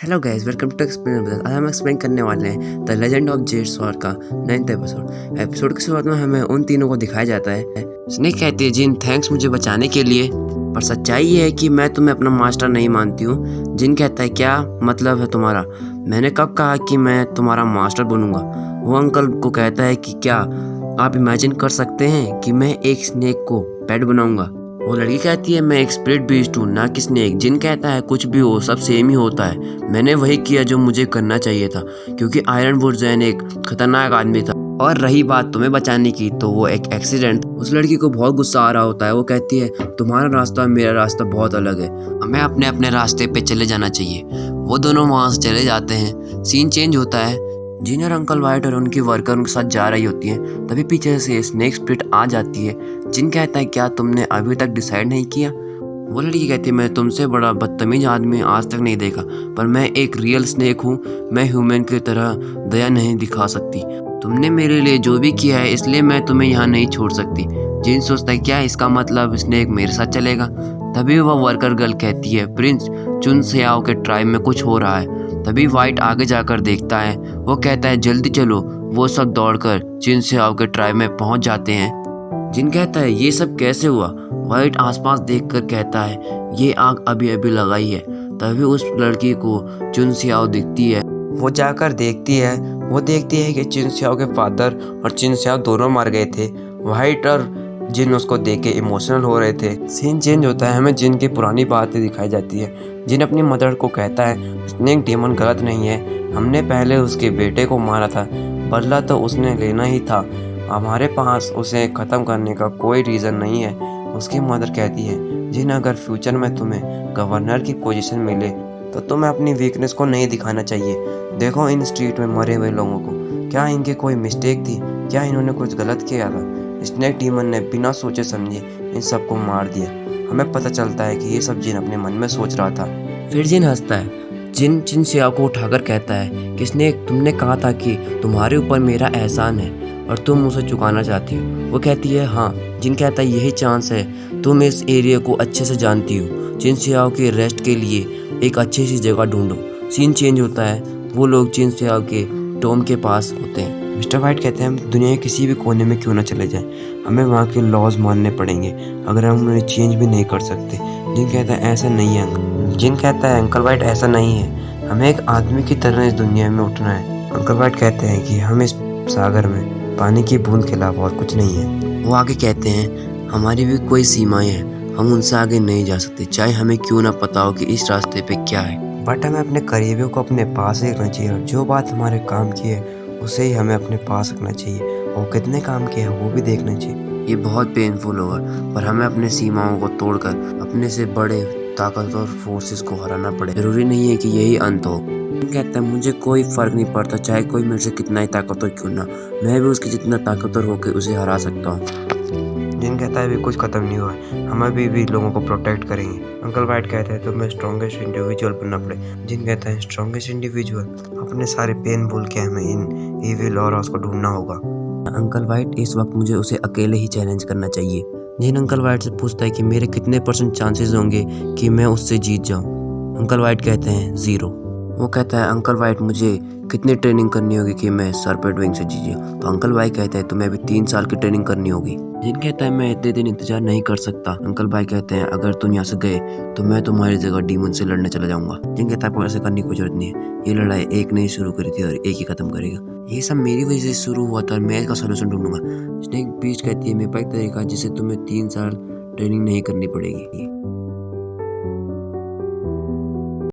Hello guys, welcome to explain. आज हम explain करने वाले हैं the legend of Jade Sword का 9th एपिसोड की शुरुआत में हमें उन तीनों को दिखाया जाता है। स्नेक कहती है जिन थैंक्स मुझे बचाने के लिए, पर सच्चाई ये है कि मैं तुम्हें अपना मास्टर नहीं मानती हूँ। जिन कहता है क्या मतलब है तुम्हारा, मैंने कब कहा कि मैं तुम्हारा मास्टर बनूंगा। वो अंकल को कहता है कि क्या आप इमेजिन कर सकते हैं कि मैं एक स्नेक को पेट बनाऊंगा। वो लड़की कहती है मैं एक स्पिरिट बीस्ट हूँ, ना कि स्नेक। जिन कहता है कुछ भी हो सब सेम ही होता है, मैंने वही किया जो मुझे करना चाहिए था, क्योंकि आयरन वुड जैन एक खतरनाक आदमी था। और रही बात तुम्हें बचाने की, तो वो एक एक्सीडेंट। उस लड़की को बहुत गुस्सा आ रहा होता है। वो कहती है तुम्हारा रास्ता और मेरा रास्ता बहुत अलग है, हमें अपने अपने रास्ते पे चले जाना चाहिए। वो दोनों वहाँ से चले जाते हैं। सीन चेंज होता है। जिन और अंकल वाइट और उनकी वर्कर उनके साथ जा रही होती हैं, तभी पीछे से स्नेक स्प्लिट आ जाती है। जिन कहता है क्या तुमने अभी तक डिसाइड नहीं किया। वो लड़की कहती है मैं तुमसे बड़ा बदतमीज आदमी आज तक नहीं देखा, पर मैं एक रियल स्नेक हूँ। मैं ह्यूमन की तरह दया नहीं दिखा सकती। तुमने मेरे लिए जो भी किया है, इसलिए मैं तुम्हें यहाँ नहीं छोड़ सकती। जिन सोचता है क्या इसका मतलब स्नेक मेरे साथ चलेगा। तभी वह वर्कर गर्ल कहती है प्रिंस चुन सियाओ के ट्राइब में कुछ हो रहा है। तभी वाइट आगे जाकर देखता है। वो कहता है जल्दी चलो। वो सब दौड़कर चिन सियाओ के ट्राइब में पहुंच जाते हैं। जिन कहता है ये सब कैसे हुआ। वाइट आसपास देखकर कहता है ये आग अभी अभी लगाई है। तभी उस लड़की को चुन सियाओ दिखती है। वो जाकर देखती है। वो देखती है कि चिन सियाओ के फादर और चिन सियाओ दोनों मर गए थे। वाइट और जिन उसको देख के इमोशनल हो रहे थे। सीन चेंज होता है। हमें जिन की पुरानी बातें दिखाई जाती है। जिन अपनी मदर को कहता है स्नेक डेमन गलत नहीं है, हमने पहले उसके बेटे को मारा था, बदला तो उसने लेना ही था। हमारे पास उसे ख़त्म करने का कोई रीज़न नहीं है। उसकी मदर कहती है जिन अगर फ्यूचर में तुम्हें गवर्नर की पोजीशन मिले तो तुम्हें अपनी वीकनेस को नहीं दिखाना चाहिए। देखो इन स्ट्रीट में मरे हुए लोगों को, क्या इनके कोई मिस्टेक थी, क्या इन्होंने कुछ गलत किया था। स्नेक डीमन ने बिना सोचे समझे इन सबको मार दिया। हमें पता चलता है कि ये सब जिन अपने मन में सोच रहा था। फिर जिन हंसता है। जिन चिन सियाओ को उठाकर कहता है कि स्नेक तुमने कहा था कि तुम्हारे ऊपर मेरा एहसान है और तुम उसे चुकाना चाहती हो। वो कहती है हाँ। जिन कहता है यही चांस है, तुम इस एरिया को अच्छे से जानती हो। चिन सियाओ के रेस्ट के लिए एक अच्छी सी जगह ढूंढो। सीन चेंज होता है। वो लोग चिन सियाओ के टोम के पास होते हैं। मिस्टर वाइट कहते हैं हम दुनिया के किसी भी कोने में क्यों ना चले जाएं, हमें वहाँ के लॉज मानने पड़ेंगे अगर हम उन्हें चेंज भी नहीं कर सकते। जिन कहता है ऐसा नहीं है अंकल। जिन कहता है अंकल वाइट ऐसा नहीं है, हमें एक आदमी की तरह इस दुनिया में उठना है। अंकल वाइट कहते हैं कि हम इस सागर में पानी की बूंद के अलावा और कुछ नहीं है। वो आगे कहते हैं हमारी भी कोई सीमाएं हैं, हम उनसे आगे नहीं जा सकते, चाहे हमें क्यों ना पता हो कि इस रास्ते पे क्या है। बट हमें अपने करीबियों को अपने पास ही रखना चाहिए और जो बात हमारे काम की है उसे ही हमें अपने पास रखना चाहिए। और कितने काम किए हैं वो भी देखना चाहिए। ये बहुत पेनफुल होगा, पर हमें अपने सीमाओं को तोड़कर अपने से बड़े ताकतवर फोर्सेस को हराना पड़े। जरूरी नहीं है कि यही अंत हो। कहता है मुझे कोई फर्क नहीं पड़ता, चाहे कोई मेरे से कितना ही ताकतवर क्यों ना, मैं भी उसके जितना ताकतवर होकर उसे हरा सकता हूँ। जिन कहता है अभी कुछ खत्म नहीं हुआ है, हम अभी भी लोगों को प्रोटेक्ट करेंगे। अंकल वाइट कहते हैं तुम्हें स्ट्रॉन्गेस्ट इंडिविजुअल बनना पड़े। जिन कहता है स्ट्रॉन्गेस्ट इंडिविजुअल, अपने सारे पेन भूल के हमें इन इविल ऑरास को ढूंढना होगा। अंकल वाइट इस वक्त मुझे उसे अकेले ही चैलेंज करना चाहिए। जिन अंकल वाइट से पूछता है कि मेरे कितने % चांसेस होंगे कि मैं उससे जीत जाऊँ। अंकल वाइट कहते हैं 0। वो कहता है अंकल वाइट मुझे कितनी ट्रेनिंग करनी होगी कि मैं सरपेट विंग से जीत जाऊँ। तो अंकल वाइट कहते हैं तुम्हें अभी 3 साल की ट्रेनिंग करनी होगी। जिन कहता है मैं इतने दिन इंतजार नहीं कर सकता। अंकल भाई कहते हैं अगर तुम यहाँ से गए तो मैं तुम्हारी जगह डीमन से लड़ने चला जाऊंगा। जिन कहता है ऐसा करने की कोई जरूरत नहीं है, ये लड़ाई एक ने शुरू करी थी और एक ही खत्म करेगा। ये सब मेरी वजह से शुरू हुआ था और मैं इसका सोल्यूशन ढूंढूंगा। स्नेक बीच कहती है मेरे पास एक तरीका जिससे तुम्हें 3 साल ट्रेनिंग नहीं करनी पड़ेगी।